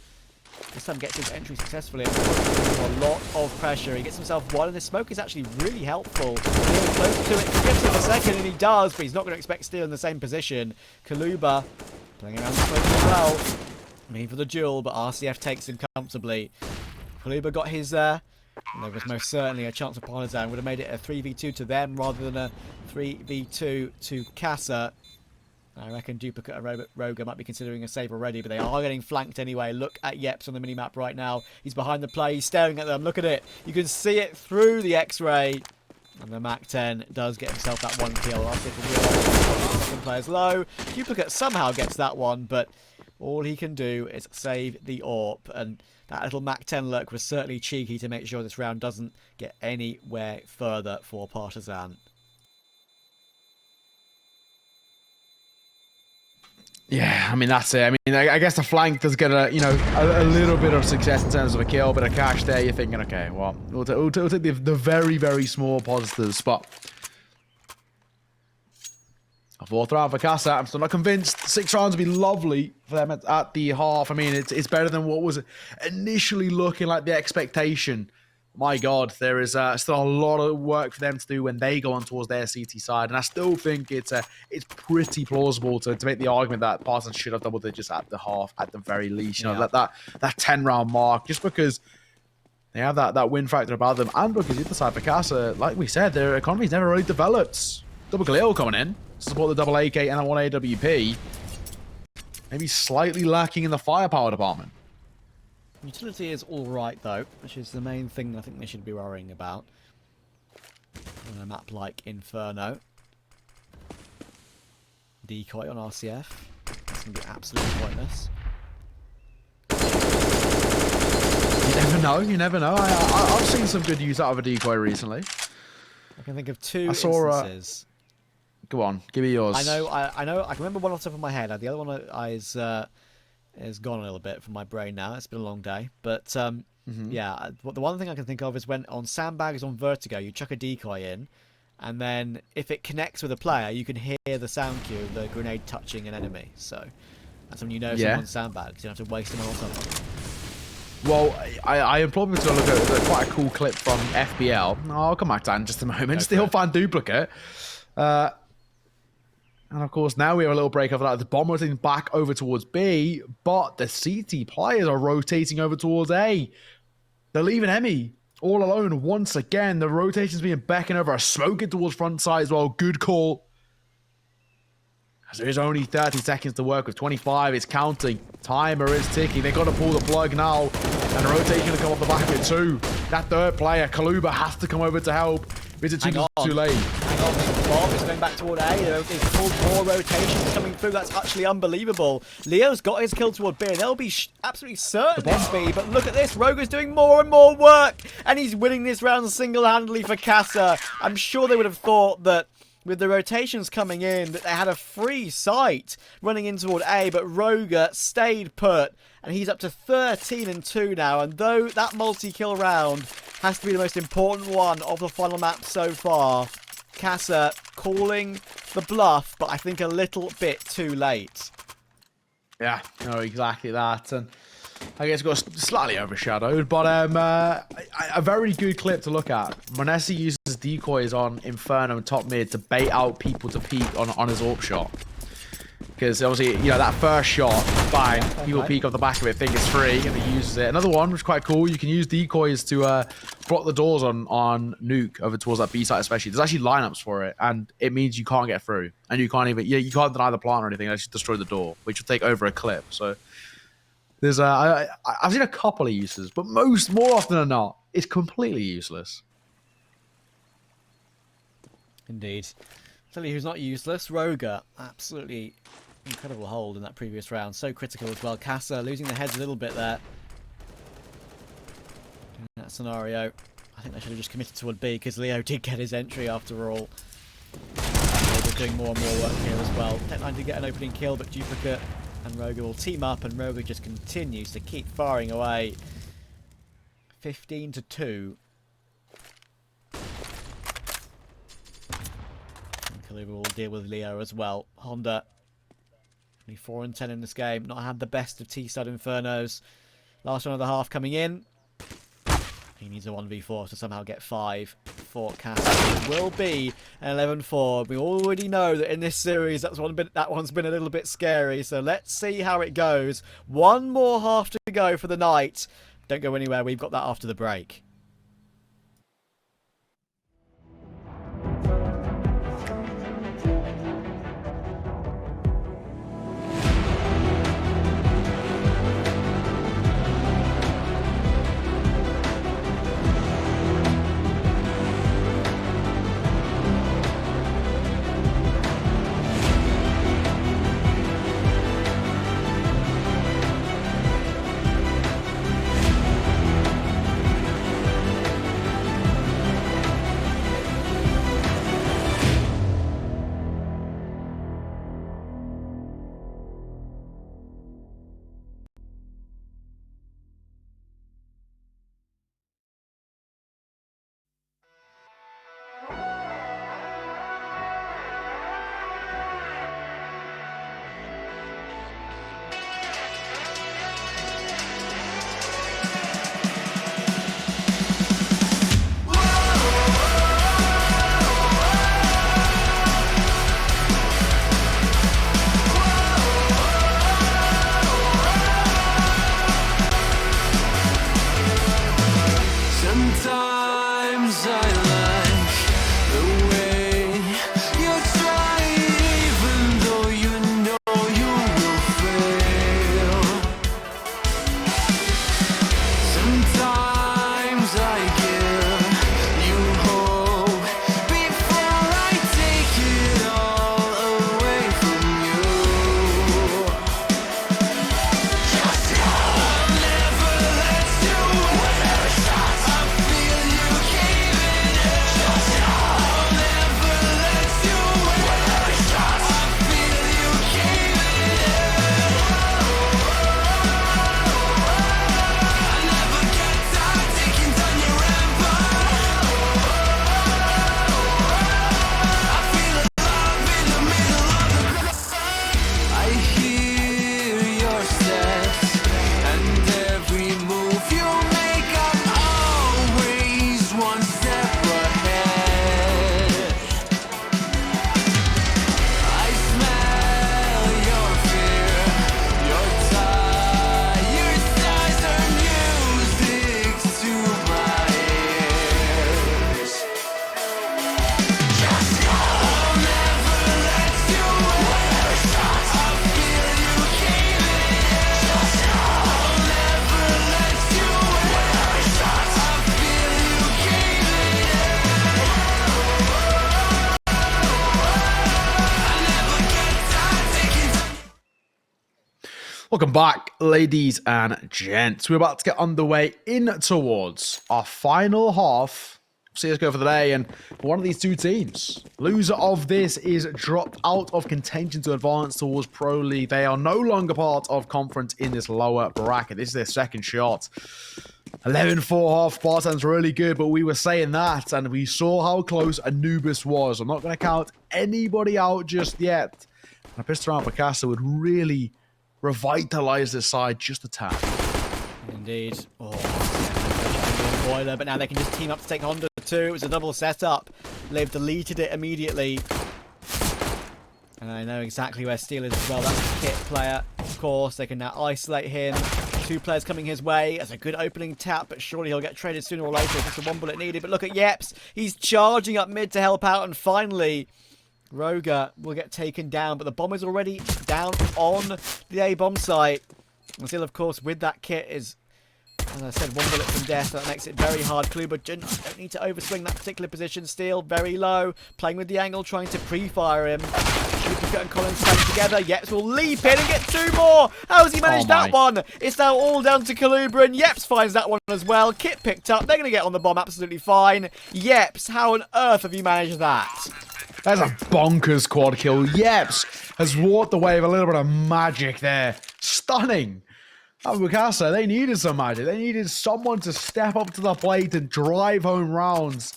Speaker 2: This time gets his entry successfully. A lot of pressure. He gets himself 1, and the smoke is actually really helpful. Leo close to it. He gets him a second, and he does, but he's not going to expect Steel in the same position. Kaluba playing around the smoke as well. Meaning for the duel, but RCF takes him comfortably. Kaluba got his there. There was most certainly a chance of Partizan. Would have made it a 3v2 to them rather than a 3v2 to Casa. I reckon Duplicate and Roga might be considering a save already, but they are getting flanked anyway. Look at Yeps on the minimap right now. He's behind the play. He's staring at them. Look at it. You can see it through the X-ray. And the Mac-10 does get himself that 1 kill. The second player's low. Duplicate somehow gets that one, but all he can do is save the AWP. And that little Mac-10 lurk was certainly cheeky to make sure this round doesn't get anywhere further for Partizan.
Speaker 1: Yeah, I mean, that's it. I mean, I guess the flank does get a little bit of success in terms of a kill, bit of cash there. You're thinking, okay, well, we'll take the very, very small positives, but a 4th round for Casa. I'm still not convinced. 6 rounds would be lovely for them at the half. I mean, it's better than what was initially looking like the expectation. My God, there is still a lot of work for them to do when they go on towards their CT side, and I still think it's pretty plausible to make the argument that Partizan should have double digits at the half at the very least. You know, that 10-round mark, just because they have that win factor about them, and because the other side for Casa, like we said, their economy's never really developed. Double Galil coming in to support the double AK and a 1 AWP, maybe slightly lacking in the firepower department.
Speaker 2: Utility is alright though, which is the main thing I think they should be worrying about on a map like Inferno. Decoy on RCF. That's going to be absolutely pointless.
Speaker 1: You never know. I've seen some good use out of a decoy recently.
Speaker 2: I can think of 2 instances.
Speaker 1: Go on, give me yours.
Speaker 2: I know. I can remember one off the top of my head. The other one is gone a little bit from my brain now. It's been a long day. But, yeah, the one thing I can think of is when on sandbags on Vertigo, you chuck a decoy in, and then if it connects with a player, you can hear the sound cue of the grenade touching an enemy. So that's when you know someone's sandbags. You don't have to waste them on someone.
Speaker 1: Well, I implore people to look at quite a cool clip from FBL. I'll come back to that in just a moment. Still find Duplicate. And of course, now we have a little break over that. The bomb rotating back over towards B, but the CT players are rotating over towards A. They're leaving Emmy all alone once again. The rotation's being beckoned over, smoking towards front side as well. Good call. As there is only 30 seconds to work with. 25 is counting. Timer is ticking. They've got to pull the plug now. And the rotation going to come off the back of it too. That 3rd player, Kaluba, has to come over to help. Is it too late?
Speaker 2: Hang on. Bob is going back toward A. There's full more rotations coming through. That's actually unbelievable. Leo's got his kill toward B, and they'll be absolutely certain this B. But look at this. Roga's doing more and more work. And he's winning this round single-handedly for Casa. I'm sure they would have thought that with the rotations coming in, that they had a free sight running in toward A, but Roga stayed put, and he's up to 13-2 now, and though that multi-kill round has to be the most important one of the final map so far, Casa calling the bluff, but I think a little bit too late.
Speaker 1: Yeah, no, exactly that, and I guess it got slightly overshadowed, but a very good clip to look at. Monesi uses decoys on Inferno and top mid to bait out people to peek on his AWP shot. Because obviously, you know, that first shot, bang, people peek off the back of it, think it's free, and he uses it. Another one, which is quite cool, you can use decoys to block the doors on Nuke over towards that B site especially. There's actually lineups for it, and it means you can't get through. And you can't even, you can't deny the plant or anything, unless you destroy the door, which will take over a clip. So there's I've seen a couple of uses, but more often than not, it's completely useless.
Speaker 2: Indeed. Tell you who's not useless, Roger. Absolutely incredible hold in that previous round. So critical as well. Casa losing the heads a little bit there. In that scenario, I think they should have just committed to a B because Leo did get his entry after all. They're doing more and more work here as well. Tech9 did get an opening kill, but Duplicate and Roger will team up, and Roger just continues to keep firing away. 15-2. Kaluba will deal with Leo as well. Honda, only 4-10 in this game. Not had the best of T-Stud Infernos. Last one of the half coming in. He needs a 1v4 to somehow get 5 for Cass. It will be an 11-4. We already know that in this series that one's been a little bit scary. So let's see how it goes. One more half to go for the night. Don't go anywhere. We've got that after the break.
Speaker 1: Welcome back, ladies and gents. We're about to get underway in towards our final half of CSGO for the day, and one of these two teams, loser of this, is dropped out of contention to advance towards Pro League. They are no longer part of Conference in this lower bracket. This is their second shot. 11-4 half. Partizan's really good, but we were saying that, and we saw how close Anubis was. I'm not going to count anybody out just yet. And a pistol around Picasso would really revitalize this side just a tad.
Speaker 2: Indeed. Oh, Boiler, but now they can just team up to take Honda too. It was a double setup. They've deleted it immediately. And I know exactly where Steel is as well. That's the Kit player. Of course, they can now isolate him. 2 players coming his way. That's a good opening tap, but surely he'll get traded sooner or later. Just the 1 bullet needed. But look at Yeps. He's charging up mid to help out. And finally, Roga will get taken down. But the bomb is already down on the A-bomb site. And Steel, of course, with that Kit is, as I said, 1 bullet from death. That makes it very hard. Kluber don't need to overswing that particular position. Steel very low. Playing with the angle, trying to pre-fire him. Duplicate and Collins playing together. Yeps will leap in and get 2 more. How has he managed that one? It's now all down to Kaluba, and Yeps finds that one as well. Kit picked up. They're going to get on the bomb absolutely fine. Yeps, how on earth have you managed that?
Speaker 1: That's a bonkers quad kill. Yeps has walked away with a little bit of magic there. Stunning. Mikasa, they needed some magic. They needed someone to step up to the plate and drive home rounds.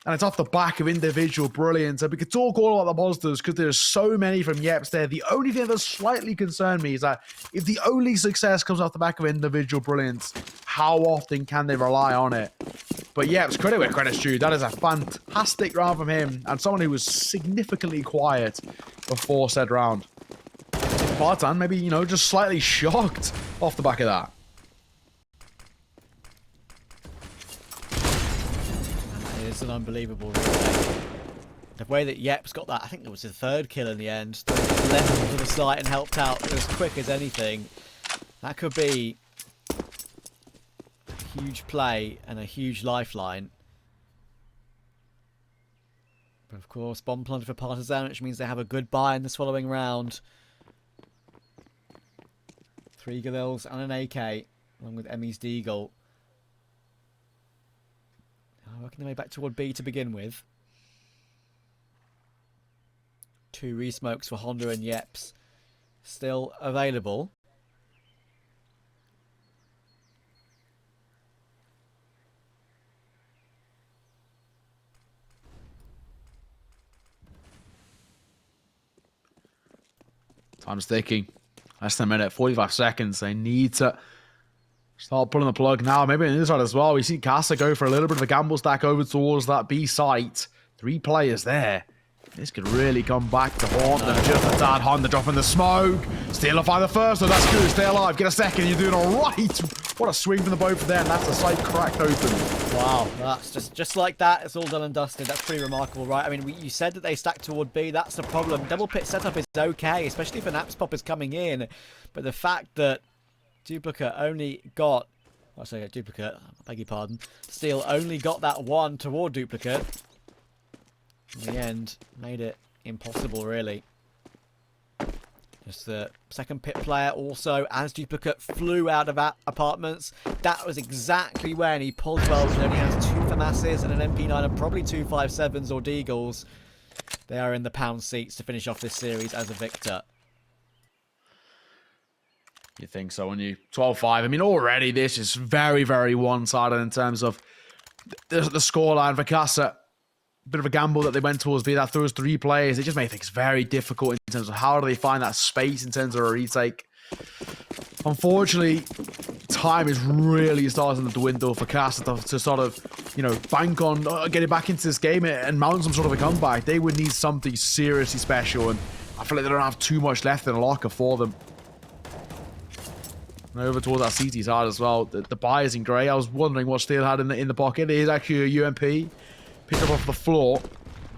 Speaker 1: And it's off the back of individual brilliance. And we could talk all about the positives because there's so many from Yeps there. The only thing that slightly concerned me is that if the only success comes off the back of individual brilliance, how often can they rely on it? But Yeps, credit where credit's due. That is a fantastic round from him and someone who was significantly quiet before said round. Partizan, maybe, you know, just slightly shocked off the back of that.
Speaker 2: It's an unbelievable replay. The way that Yeps got that, I think it was his 3rd kill in the end. Left him to the site and helped out as quick as anything. That could be a huge play and a huge lifeline. But of course, bomb plunder for Partizan, which means they have a good buy in this following round. 3 Galils and an AK, along with Emmy's Deagle. Working their way back toward B to begin with. 2 resmokes for Honda and Yeps still available.
Speaker 1: Time's ticking. Less than a minute, 45 seconds. They need to start pulling the plug now. Maybe on the side as well. We see Casa go for a little bit of a gamble stack over towards that B site. 3 players there. This could really come back to haunt them. Just a tad. Honda dropping the smoke. Steal find the first one. That's good. Stay alive. Get a second. You're doing all right. What a swing from the boat for them. That's the site cracked open.
Speaker 2: Wow. That's just like that. It's all done and dusted. That's pretty remarkable, right? I mean, you said that they stacked toward B. That's the problem. Double pit setup is okay, especially if an Apps Pop is coming in. But the fact that Duplicate only got... I say Duplicate. I beg your pardon. Steel only got that one toward Duplicate. In the end, made it impossible, really. Just the second pit player also, as Duplicate flew out of apartments. That was exactly when he pulled 12 and only has 2 FAMASs and an MP9 and probably 2 5.7s or Deagles. They are in the pound seats to finish off this series as a victor.
Speaker 1: You think so, when you 12-5. I mean, already this is very, very one-sided in terms of the scoreline for Casa. Bit of a gamble that they went towards B. That throws 3 players. It just made things very difficult in terms of how do they find that space in terms of a retake. Unfortunately, time is really starting to dwindle for Casa to sort of, you know, bank on getting back into this game and mount some sort of a comeback. They would need something seriously special, and I feel like they don't have too much left in the locker for them. And over towards that CT side as well. The buy is in grey. I was wondering what Steel had in the pocket. It is actually a UMP. Picked up off the floor.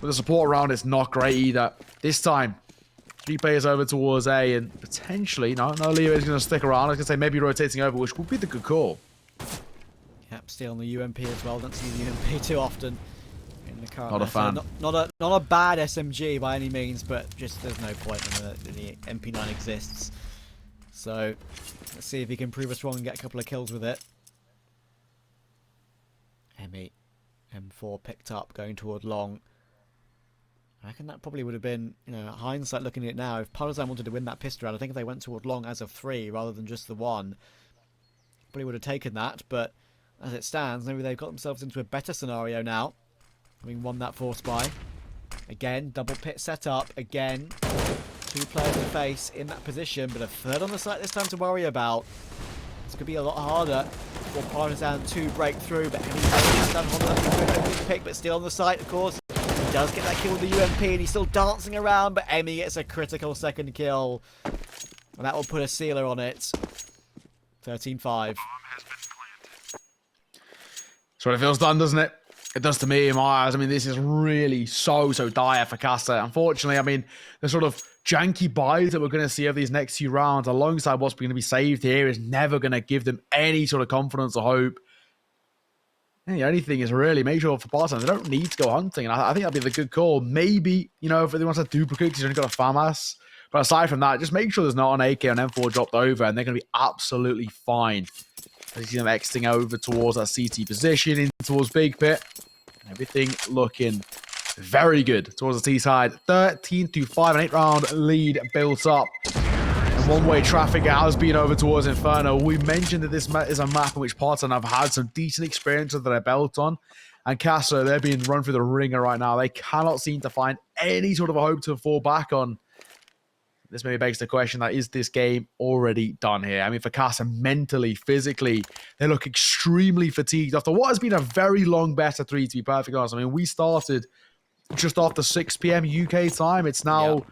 Speaker 1: But the support around it's not great either. This time, 3 players over towards A, and potentially, no, Leo is going to stick around. I was going to say maybe rotating over, which would be the good call.
Speaker 2: Yep, Steel on the UMP as well. Don't see the UMP too often in the current.
Speaker 1: Not a fan.
Speaker 2: Not a bad SMG by any means, but just there's no point when the MP9 exists. So let's see if he can prove us wrong and get a couple of kills with it. M4 picked up, going toward long. I reckon that probably would have been, you know, hindsight looking at it now, if Partizan wanted to win that pistol round, I think if they went toward long as of 3 rather than just the 1, probably would have taken that. But as it stands, maybe they've got themselves into a better scenario now, having won that force buy. Again, double pit set up. Again, 2 players to face in that position, but a 3rd on the site this time to worry about. This could be a lot harder for Partizan to break through, but he's done a pick, but still on the site, of course. He does get that kill with the UMP, and he's still dancing around, but Emmy gets a critical second kill. And that will put a sealer on it. 13-5.
Speaker 1: So it feels done, doesn't it? It does to me in my eyes. I mean, this is really so dire for Casa. Unfortunately, I mean, the sort of janky buys that we're going to see over these next few rounds, alongside what's going to be saved here, is never going to give them any sort of confidence or hope. And the only thing is really make sure for Partizan, they don't need to go hunting. And I think that'd be the good call. Maybe, you know, if they want to duplicate, because he's only got a FAMAS. But aside from that, just make sure there's not an AK or an M4 dropped over, and they're going to be absolutely fine. You see them exiting over towards that CT position, in towards Big Pit. Everything looking very good towards the T side. 13-5, an 8-round lead built up. And one-way traffic has been over towards Inferno. We mentioned that this is a map in which Partizan have had some decent experience under their belt on. And Casa, they're being run through the ringer right now. They cannot seem to find any sort of a hope to fall back on. This maybe begs the question that is this game already done here? I mean, for Casa, mentally, physically, they look extremely fatigued after what has been a very long best of 3, to be perfectly honest. I mean, we started just after 6 p.m. UK time. It's now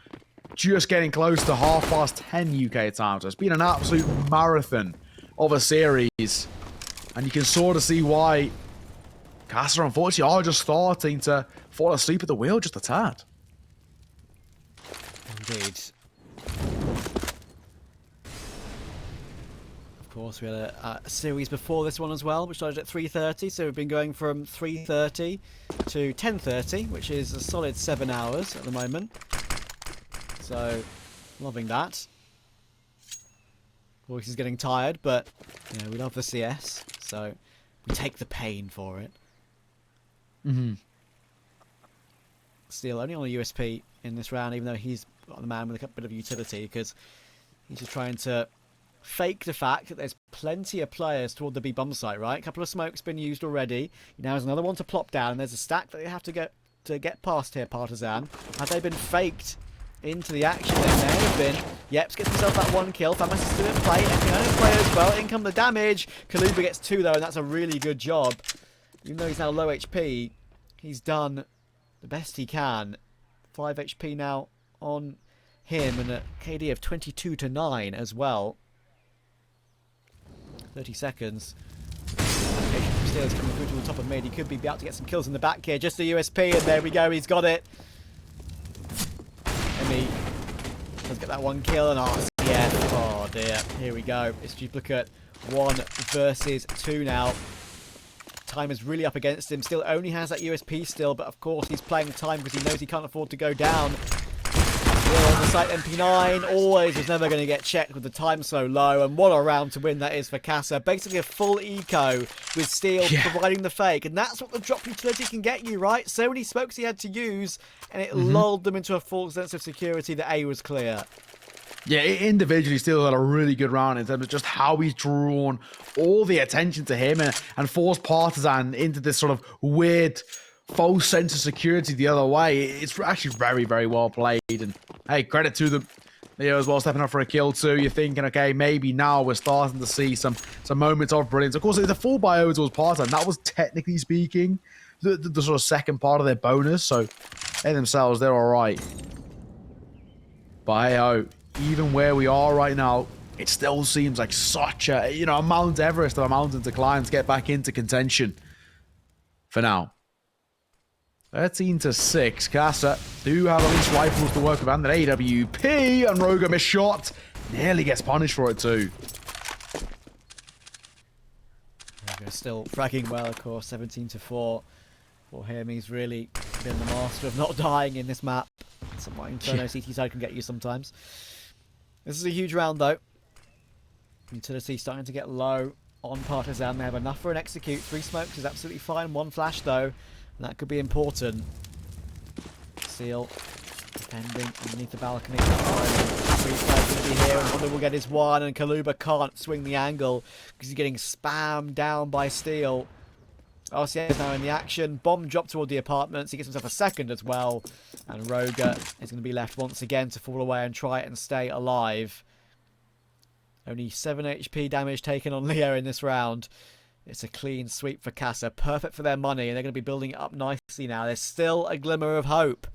Speaker 1: just getting close to 10:30 UK time. So it's been an absolute marathon of a series. And you can sort of see why Casa, unfortunately, are just starting to fall asleep at the wheel just a tad.
Speaker 2: Indeed. Of course, we had a series before this one as well, which started at 3:30. So we've been going from 3:30 to 10:30, which is a solid 7 hours at the moment. So, loving that. Voice is getting tired, but you know, we love the CS, so we take the pain for it. Still only on a USP in this round, even though he's got the man with a bit of utility, because he's just trying to fake the fact that there's plenty of players toward the B bomb site, right? A couple of smokes been used already. He now has another one to plop down, and there's a stack that they have to get past here, Partizan. Have they been faked into the action? They may have been. Yeps gets himself that 1 kill. FAMAS is still in play. Inferno play as well. In come the damage. Kaluba gets 2 though, and that's a really good job. Even though he's now low HP, he's done the best he can. 5 HP now on him, and a KD of 22-9 as well. 30 seconds. Steel's coming through to the top of mid. He could be about to get some kills in the back here. Just the USP, and there we go. He's got it. Emmy does get that 1 kill, and RCF. Oh dear. Here we go. It's duplicate 1 versus 2 now. Time is really up against him. Still only has that USP still, but of course he's playing time because he knows he can't afford to go down. Still on the site, MP9 always was never going to get checked with the time so low, and what a round to win that is for Casa. Basically a full eco with Steel providing the fake, and that's what the drop utility can get you, right? So many smokes he had to use, and it lulled them into a false sense of security that A was clear.
Speaker 1: Yeah, individually still had a really good round in terms of just how he's drawn all the attention to him and forced Partizan into this sort of weird false sense of security the other way. It's actually very, very well played. And hey, credit to them, you know, as well, stepping up for a kill too. You're thinking, okay, maybe now we're starting to see some moments of brilliance. Of course, it's a full buy over towards Partizan. That was technically speaking the sort of second part of their bonus. So they themselves, they're all right. But hey, oh, even where we are right now, it still seems like such a, you know, a Mount Everest of a mountain to climb to get back into contention for now. 13-6. Casa do have at least rifles to work with and an AWP, and Roga missed shot. Nearly gets punished for it too.
Speaker 2: Roga still fragging well, of course. 17-4 for him. He's really been the master of not dying in this map. Somewhat Inferno CT side can get you sometimes. This is a huge round though. Utility starting to get low on Partizan. They have enough for an execute. 3 smokes is absolutely fine. 1 flash though, and that could be important. Seal defending underneath the balcony. 3 players going to be here, and Honda will get his 1, and Kaluba can't swing the angle because he's getting spammed down by Steel. RCA is now in the action. Bomb dropped toward the apartments. He gets himself a 2nd as well. And Roga is going to be left once again to fall away and try and stay alive. Only 7 HP damage taken on Leo in this round. It's a clean sweep for Casa. Perfect for their money, and they're going to be building it up nicely now. There's still a glimmer of hope.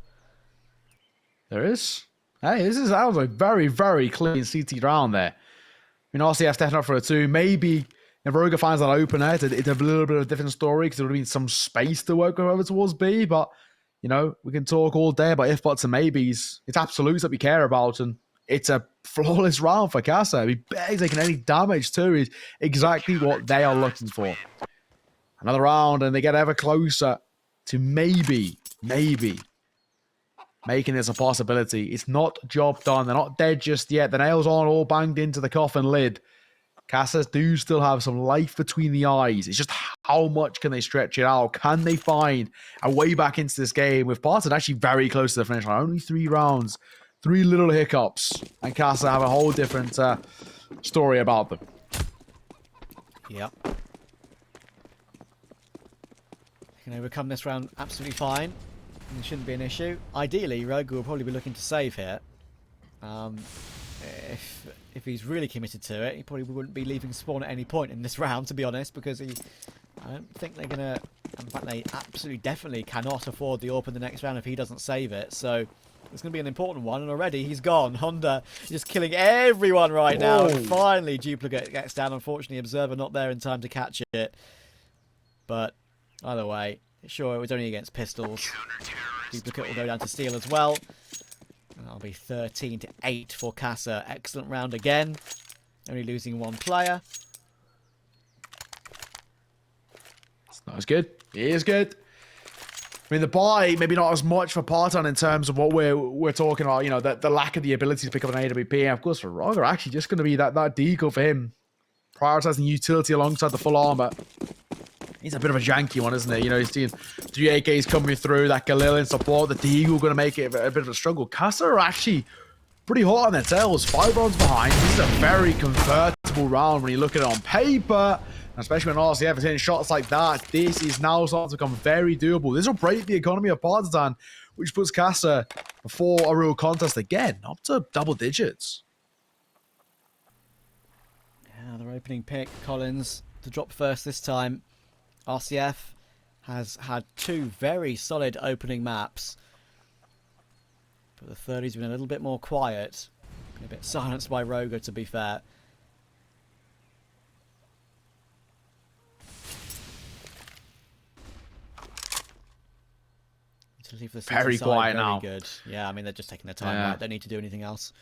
Speaker 1: There is. Hey, that was a very, very clean CT round there. I mean, RCF stepping up for a 2. Maybe if Roga finds that opener, it's a little bit of a different story because there would have been some space to work over towards B. But, you know, we can talk all day about if, buts, and maybes. It's absolutes that we care about, and it's a flawless round for Casa. He barely taking any damage too is exactly what they are looking for. Another round, and they get ever closer to maybe making this a possibility. It's not job done. They're not dead just yet. The nails aren't all banged into the coffin lid. Casas do still have some life between the eyes. It's just how much can they stretch it out? Can they find a way back into this game with Partizan actually very close to the finish line? Only 3 rounds, 3 little hiccups, and Casa have a whole different story about them.
Speaker 2: Yep. They can overcome this round absolutely fine. It shouldn't be an issue. Ideally, Rogu will probably be looking to save here. If he's really committed to it, he probably wouldn't be leaving spawn at any point in this round, to be honest, because I don't think they're going to... In fact, they absolutely definitely cannot afford the AWP in the next round if he doesn't save it. So it's going to be an important one, and already he's gone. Honda just killing everyone right now. And finally, Duplicate gets down. Unfortunately, Observer not there in time to catch it. But either way, sure, it was only against pistols. Duplicate will go down to steal as well. And that'll be 13-8 for Casa. Excellent round again. Only losing 1 player.
Speaker 1: It's not as good. It is good. I mean, the buy, maybe not as much for Partizan in terms of what we're talking about, you know, the lack of the ability to pick up an AWP. And of course, for Roger, actually just going to be that deagle for him. Prioritizing utility alongside the full armor. He's a bit of a janky one, isn't it? You know, he's seeing 3 AKs coming through, that Galil in support, the Deagle going to make it a bit of a struggle. Casa are actually pretty hot on their tails, 5 rounds behind. This is a very convertible round when you look at it on paper, and especially when RCF is hitting shots like that. This is now starting to become very doable. This will break the economy of Partizan, which puts Casa before a real contest again, up to double digits.
Speaker 2: Yeah, their opening pick, Collins, to drop first this time. RCF has had 2 very solid opening maps, but the 30's been a little bit more quiet, been a bit silenced by Roga, to be fair. Utility for the
Speaker 1: Very
Speaker 2: side,
Speaker 1: quiet
Speaker 2: very
Speaker 1: now.
Speaker 2: Good. Yeah, I mean, they're just taking their time, right? Don't need to do anything else.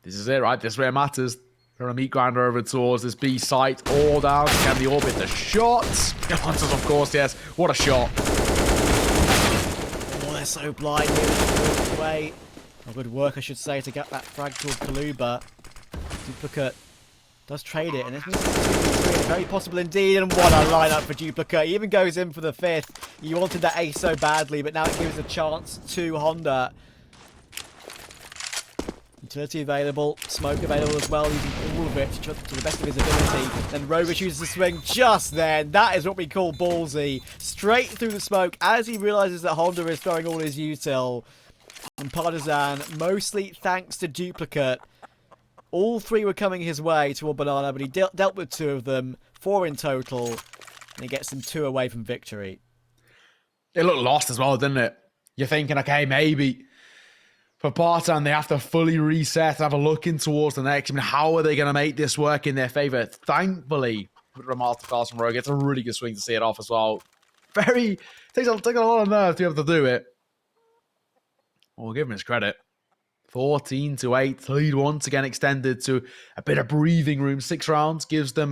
Speaker 1: This is it, right? This is where it matters. They're a meat grinder over towards this B site, all down. Can the orbit the shots? Answers, of course, yes. What a shot.
Speaker 2: Oh, they're so blind here. Away. Oh, good work, I should say, to get that frag toward Kaluba. Duplicate does trade it, and this is very possible indeed. And what a lineup for Duplicate. He even goes in for the 5th. He wanted that ace so badly, but now it gives a chance to Honda. Utility available, smoke available as well, using all of it to the best of his ability. Then Roga chooses to swing just then. That is what we call ballsy. Straight through the smoke as he realises that Honda is throwing all his util. And Partizan, mostly thanks to Duplicate, all 3 were coming his way toward Banana, but he dealt with 2 of them, 4 in total, and he gets them 2 away from victory.
Speaker 1: It looked lost as well, didn't it? You're thinking, okay, maybe for Partizan, they have to fully reset and have a look in towards the next. I mean, how are they going to make this work in their favour? Thankfully, with a masterclass from Rogue, it's a really good swing to see it off as well. Takes a lot of nerve to be able to do it. We'll give him his credit. 14-8, lead once again extended to a bit of breathing room. 6 rounds gives them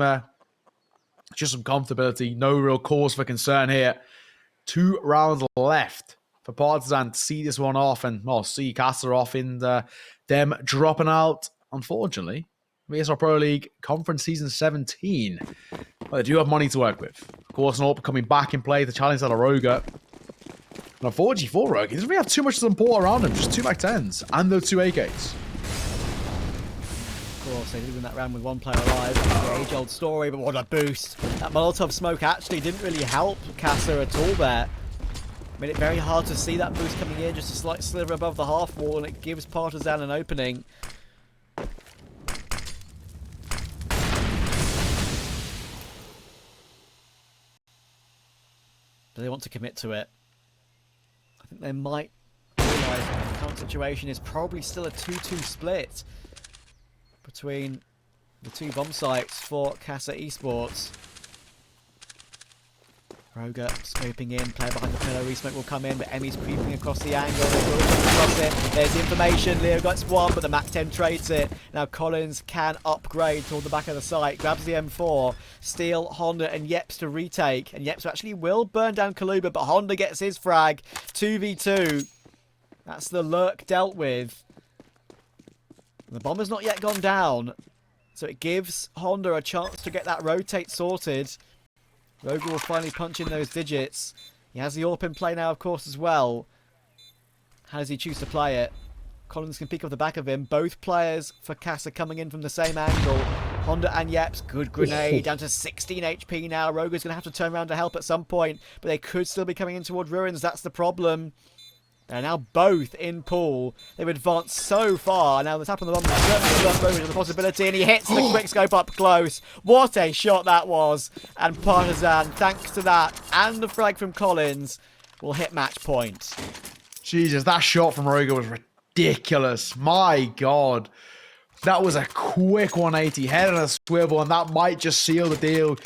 Speaker 1: just some comfortability. No real cause for concern here. 2 rounds left for Partizan to see this one off and, well, see Casa off in them dropping out, unfortunately. ESL Pro League Conference Season 17. Well, they do have money to work with. Of course, an AWP coming back in play to challenge Roga. And unfortunately for Roga, he doesn't really have too much support around him. Just 2 Mac-10s and those 2 AKs.
Speaker 2: Of course, they did win that round with 1 player alive. The age-old story, but what a boost. That Molotov smoke actually didn't really help Casa at all there. Made it very hard to see that boost coming in, just a slight sliver above the half wall, and it gives Partizan an opening. Do they want to commit to it? I think they might realise that the current situation is probably still a 2-2 split between the two bomb sites for Casa Esports. Roger scoping in, player behind the pillar, resmoke will come in, but Emmy's creeping across the angle, they will come across it, there's the information, Leo gets one, but the MAC-10 trades it. Now Collins can upgrade toward the back of the site, grabs the M4, Steel, Honda and Yeps to retake, and Yeps actually will burn down Kaluba, but Honda gets his frag, 2v2, that's the lurk dealt with. The bomber's not yet gone down, so it gives Honda a chance to get that rotate sorted. Roger will finally punch in those digits. He has the AWP in play now, of course, as well. How does he choose to play it? Collins can peek off the back of him. Both players for Casa coming in from the same angle. Honda and Yeps, good grenade, down to 16 HP now. Roger's going to have to turn around to help at some point, but they could still be coming in toward Ruins. That's the problem. They're now both in pool. They've advanced so far. Now the tap on the bomb certainly is a possibility, and he hits the quick scope up close. What a shot that was. And Partizan, thanks to that and the frag from Collins, will hit match point.
Speaker 1: Jesus, that shot from Roger was ridiculous. My God. That was a quick 180, head on a swivel, and that might just seal the deal.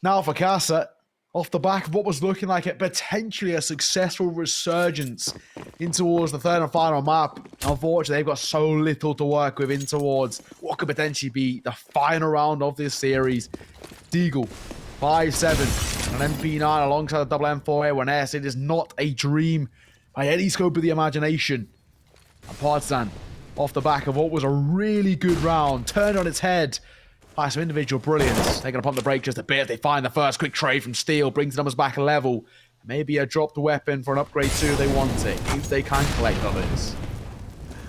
Speaker 1: Now for Casa, off the back of what was looking like potentially a successful resurgence in towards the third and final map. Unfortunately, they've got so little to work with in towards what could potentially be the final round of this series. Deagle, 5-7, an MP9 alongside a double M4A1S. It is not a dream by any scope of the imagination. And Partizan, off the back of what was a really good round, turned on its head by some individual brilliance. They're going to pump the brake just a bit. They find the first quick trade from Steel, brings the numbers back a level. Maybe a dropped weapon for an upgrade too if they want it, if they can collect others.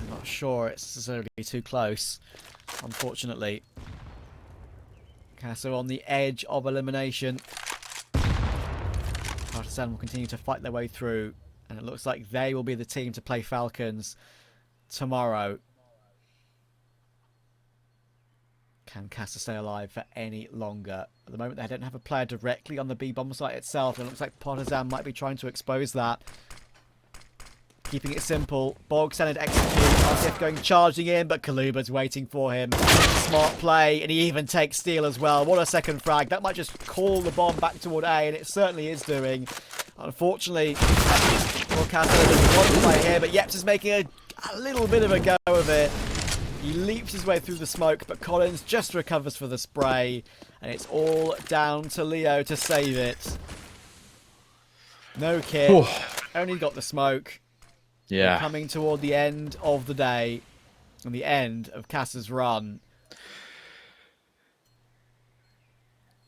Speaker 2: I'm not sure it's necessarily too close, unfortunately. Casa on the edge of elimination. Partizan will continue to fight their way through, and it looks like they will be the team to play Falcons tomorrow. Can Casa stay alive for any longer? At the moment, they don't have a player directly on the B bomb site itself. It looks like Partizan might be trying to expose that. Keeping it simple. Bog Senate execute. RCF going charging in, but Kaluba's waiting for him. Smart play, and he even takes Steel as well. What a second frag. That might just call the bomb back toward A, and it certainly is doing. Unfortunately, for Casa, there's one play here, but Yeps is making a little bit of a go of it. He leaps his way through the smoke, but Collins just recovers for the spray. And it's all down to Leo to save it. No kit. Only got the smoke.
Speaker 1: Yeah.
Speaker 2: We're coming toward the end of the day. And the end of Casa's run.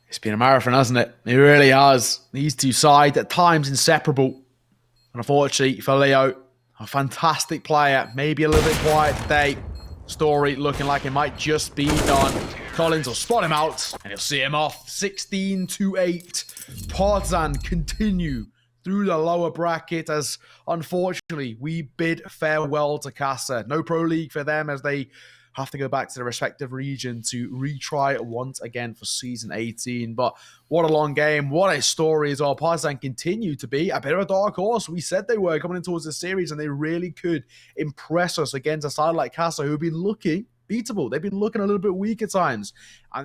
Speaker 1: It's been a marathon, hasn't it? It really has. These two sides, at times, inseparable. And unfortunately for Leo, a fantastic player. Maybe a little bit quiet today. Story looking like it might just be done. Collins will spot him out, and he'll see him off. 16-8. Partizan continue through the lower bracket as, unfortunately, we bid farewell to Casa. No Pro League for them as they have to go back to their respective region to retry once again for Season 18. But what a long game. What a story as well. Partizan continue to be a bit of a dark horse. We said they were coming in towards the series, and they really could impress us against a side like Casa who have been looking beatable. They've been looking a little bit weak at times. And